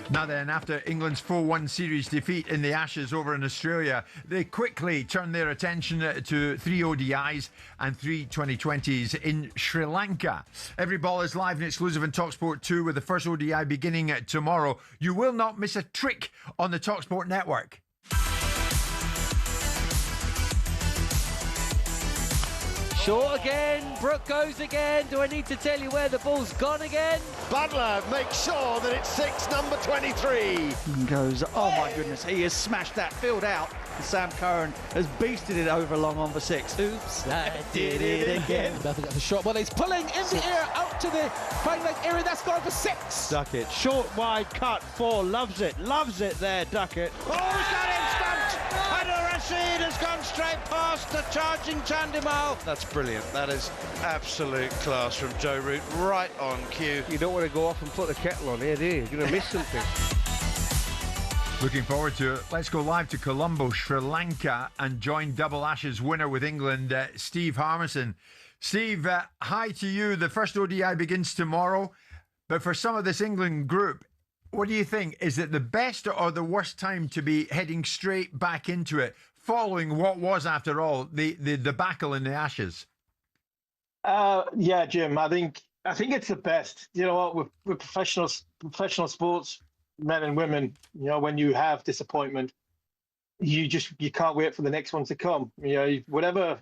Now then, after England's 4-1 series defeat in the Ashes over in Australia, they quickly turned their attention to 3 ODIs and 3 2020s in Sri Lanka. Every ball is live and exclusive on talkSPORT 2 with the first ODI beginning tomorrow. You will not miss a trick on the talkSPORT network. Short again, Brook goes again. Do I need to tell you where the ball's gone again? Butler makes sure that it's 6, number 23. And goes, oh my goodness, he has smashed that field out. And Sam Curran has beasted it over long on for 6. Oops, I did it again. Nothing at the shot, but it's pulling in the air out to the fine leg area. That's gone for 6. Duckett, short, wide, cut, 4, loves it there, Duckett. Oh, he's got him stumped! And Rashid has gone straight past the charging Chandimal. That's brilliant. That is absolute class from Joe Root, right on cue. You don't want to go off and put the kettle on here, do you? You're going to miss something. Looking forward to it. Let's go live to Colombo, Sri Lanka, and join double Ashes winner with England, Steve Harmison. Steve, hi to you. The first ODI begins tomorrow, but for some of this England group, what do you think? Is it the best or the worst time to be heading straight back into it, following what was, after all, the debacle in the Ashes? Yeah, Jim, I think it's the best. You know what, with professional sports, men and women, you know, when you have disappointment, you can't wait for the next one to come. You know, whatever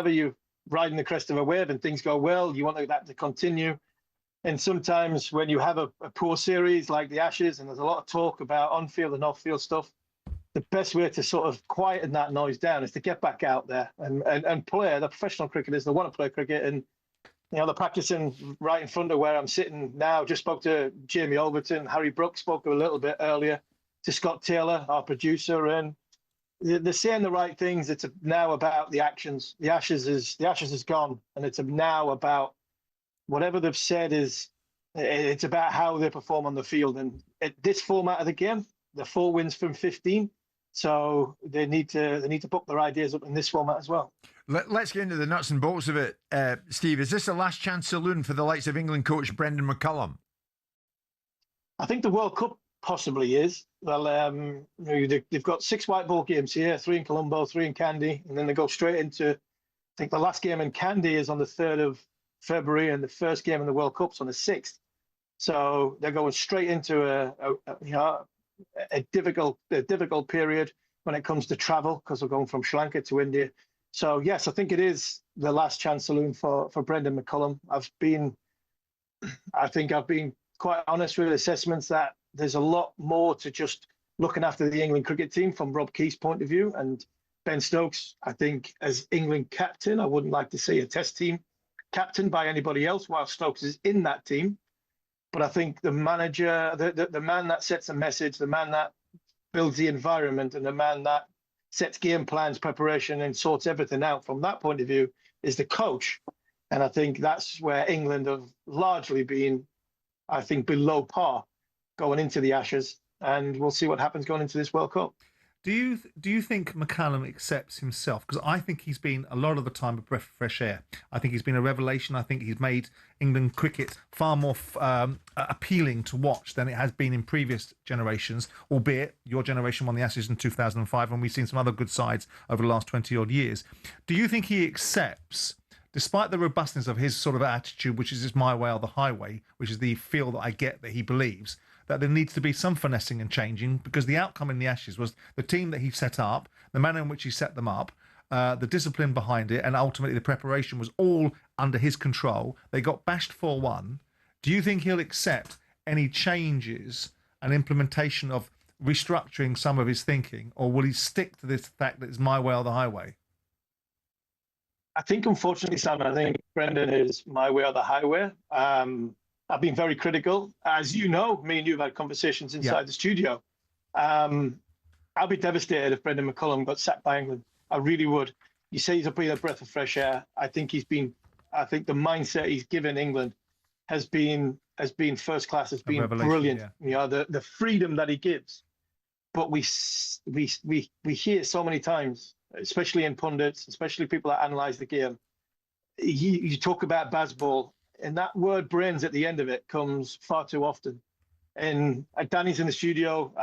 you riding the crest of a wave and things go well, you want that to continue. And sometimes when you have a poor series like the Ashes, and there's a lot of talk about on-field and off-field stuff, the best way to sort of quieten that noise down is to get back out there and play. The professional cricketers, they want to play cricket, and you know, they're practicing right in front of where I'm sitting now. Just spoke to Jamie Overton. Harry Brooks spoke a little bit earlier to Scott Taylor, our producer, and they're saying the right things. It's now about the actions. The Ashes is gone, and it's now about whatever they've said it's about how they perform on the field. And at this format of the game, the 4 wins from 15. So they need to put their ideas up in this format as well. Let's get into the nuts and bolts of it, Steve. Is this a last chance saloon for the likes of England coach Brendon McCullum? I think the World Cup possibly is. Well, they've got 6 white ball games here, 3 in Colombo, 3 in Kandy, and then they go straight into, I think the last game in Kandy is on the 3rd of February, and the first game in the World Cup's on the 6th. So they're going straight into a difficult period when it comes to travel, because we're going from Sri Lanka to India. So yes, I think it is the last chance saloon for Brendon McCullum. I think I've been quite honest with assessments that there's a lot more to just looking after the England cricket team from Rob Keith's point of view. And Ben Stokes, I think as England captain, I wouldn't like to see a test team captained by anybody else while Stokes is in that team. But I think the manager, the man that sets a message, the man that builds the environment, and the man that sets game plans, preparation, and sorts everything out from that point of view is the coach. And I think that's where England have largely been, I think, below par going into the Ashes. And we'll see what happens going into this World Cup. Do you think McCullum accepts himself? Because I think he's been a lot of the time a breath of fresh air. I think he's been a revelation. I think he's made England cricket far more appealing to watch than it has been in previous generations, albeit your generation won the Ashes in 2005, and we've seen some other good sides over the last 20-odd years. Do you think he accepts, despite the robustness of his sort of attitude, which is just my way or the highway, which is the feel that I get that he believes, that there needs to be some finessing and changing, because the outcome in the Ashes was the team that he set up, the manner in which he set them up, the discipline behind it, and ultimately the preparation was all under his control. They got bashed 4-1. Do you think he'll accept any changes and implementation of restructuring some of his thinking, or will he stick to this fact that it's my way or the highway? I think, unfortunately, Sam, I think Brendon is my way or the highway. I've been very critical. As you know, me and you have had conversations inside the studio. I'll be devastated if Brendon McCullum got sacked by England. I really would. You say he's a breath of fresh air. I think the mindset he's given England has been first class, has been brilliant. Yeah. You know, the freedom that he gives. But we hear so many times, especially in pundits, especially people that analyse the game. You talk about Bazball, and that word brains at the end of it comes far too often. And Danny's in the studio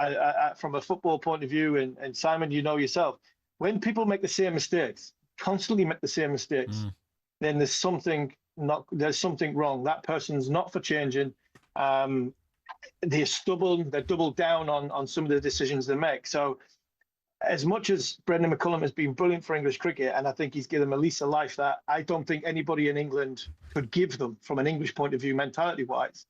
from a football point of view, and Simon, you know yourself, when people make the same mistakes, constantly make the same mistakes, then there's something wrong. That person's not for changing. They're stubborn. They're doubled down on some of the decisions they make. So, as much as Brendon McCullum has been brilliant for English cricket, and I think he's given them a lease of life that I don't think anybody in England could give them from an English point of view, mentality-wise.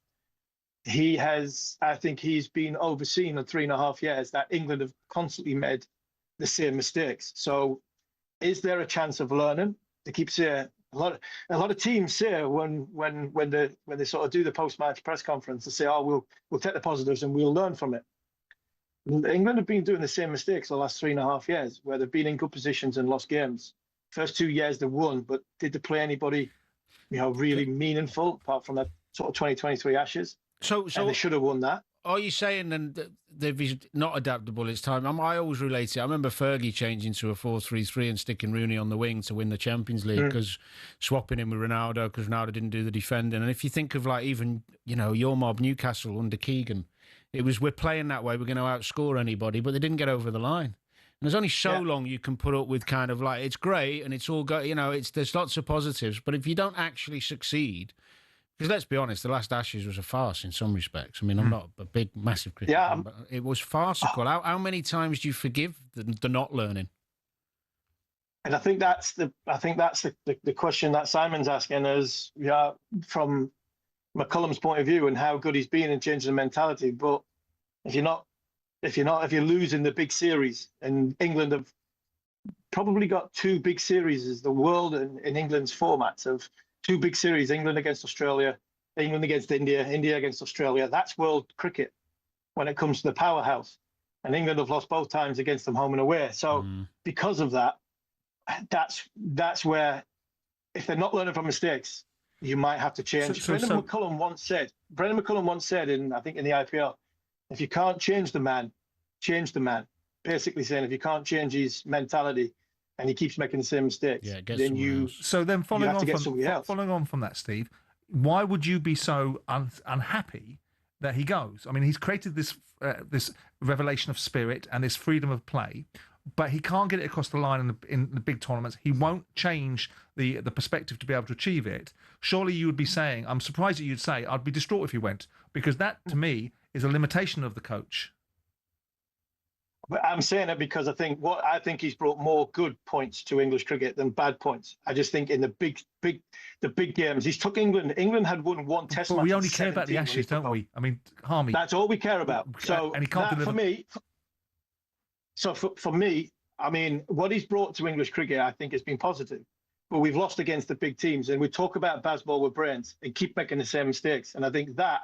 I think he's been overseen in 3.5 years that England have constantly made the same mistakes. So is there a chance of learning? They keep saying, a lot of teams say when they sort of do the post-match press conference, they say, oh, we'll take the positives and we'll learn from it. England have been doing the same mistakes the last 3.5 years, where they've been in good positions and lost games. First 2 years they won, but did they play anybody, really meaningful apart from that sort of 2023 Ashes? So and they should have won that. Are you saying then that they've not adaptable it's time? I always relate it. I remember Fergie changing to a 4-3-3 and sticking Rooney on the wing to win the Champions League, because swapping him with Ronaldo because Ronaldo didn't do the defending. And if you think of even your mob Newcastle under Keegan, it was, we're playing that way, we're going to outscore anybody, but they didn't get over the line. And there's only so long you can put up with kind of it's great and it's all there's lots of positives, but if you don't actually succeed. Because let's be honest, the last Ashes was a farce in some respects. I mean, I'm not a big, massive critic fan, but it was farcical. How many times do you forgive the not learning? And I think that's the question that Simon's asking is, from McCullum's point of view and how good he's been in changing the mentality. But if you're losing the big series, and England have probably got 2 big series as the world in England's formats of 2 big series, England against Australia, England against India, India against Australia. That's world cricket when it comes to the powerhouse. And England have lost both times against them home and away. So because of that, that's where, if they're not learning from mistakes, you might have to change. Brendon McCullum once said in the IPL, if you can't change the man, change the man. Basically saying if you can't change his mentality, and he keeps making the same mistakes, then you following on from that, Steve, why would you be so unhappy that he goes? I mean, he's created this revelation of spirit and this freedom of play, but he can't get it across the line in the big tournaments. He won't change the perspective to be able to achieve it. Surely you would be saying, I'm surprised that you'd say, I'd be distraught if he went, because that, to me, is a limitation of the coach. I'm saying it because I think he's brought more good points to English cricket than bad points. I just think in the big games, he's took England. England had won 1 Test match. We only care about the Ashes, don't we? I mean, Harmy. That's all we care about. So and he can't deliver. For me, I mean, what he's brought to English cricket, I think, has been positive. But we've lost against the big teams, and we talk about baseball with brains and keep making the same mistakes. And I think that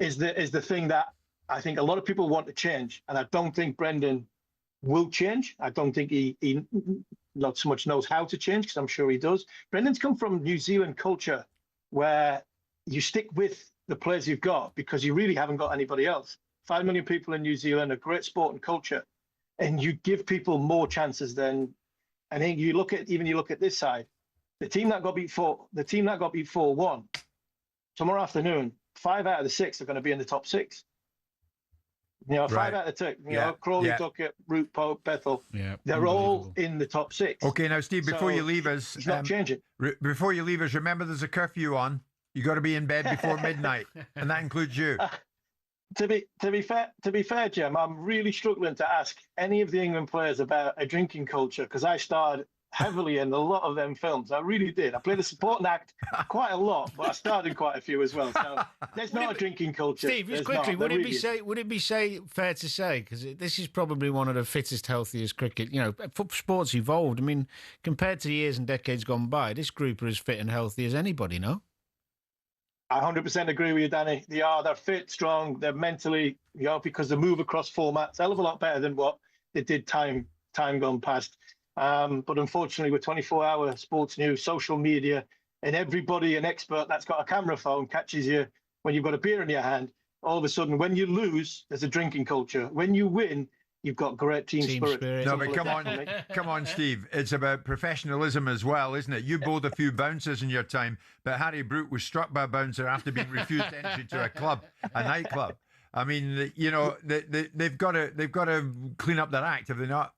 is the thing that I think a lot of people want to change, and I don't think Brendon will change. I don't think he not so much knows how to change, because I'm sure he does. Brendon's come from New Zealand culture where you stick with the players you've got because you really haven't got anybody else. 5 million people in New Zealand, a great sport and culture, and you give people more chances than. I think you look at this side, the team that got beat 4-1 tomorrow afternoon. 5 out of the 6 are going to be in the top 6. 5 out of the 6. Crawley, Duckett, Root, Pope, Bethel. Yeah, they're all in the top 6. Okay, now Steve, before you leave us, he's not changing. Before you leave us, remember there's a curfew on. You got to be in bed before midnight, and that includes you. To be fair, Jim, I'm really struggling to ask any of the England players about a drinking culture, because I starred heavily in a lot of them films. I really did. I played a supporting act quite a lot, but I starred in quite a few as well. So there's not a drinking culture. Steve, just quickly, would it be fair to say, because this is probably one of the fittest, healthiest cricket, sports evolved. I mean, compared to years and decades gone by, this group are as fit and healthy as anybody, no? I 100% agree with you, Danny. They're fit, strong, they're mentally, because they move across formats, a hell of a lot better than what they did time gone past. But unfortunately, with 24-hour sports news, social media, and everybody, an expert that's got a camera phone, catches you when you've got a beer in your hand. All of a sudden, when you lose, there's a drinking culture. When you win, you've got great team spirit. No, but come on, Steve. It's about professionalism as well, isn't it? You bowled a few bouncers in your time, but Harry Brooke was struck by a bouncer after being refused entry to a nightclub. I mean, you know, they've got to clean up that act, have they not?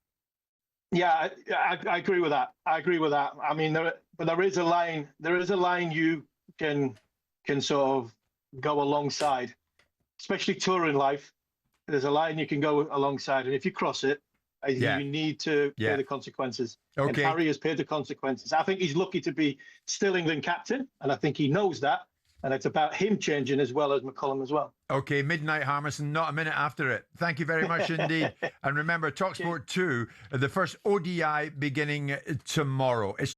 Yeah, I agree with that. I agree with that. I mean, there is a line. There is a line you can sort of go alongside, especially touring life. There's a line you can go alongside, and if you cross it, you need to pay the consequences. Okay. And Harry has paid the consequences. I think he's lucky to be still England captain, and I think he knows that. And it's about him changing as well as McCullum as well. Okay, midnight Harmison, not a minute after it. Thank you very much indeed. And remember, talkSPORT 2, the first ODI beginning tomorrow. It's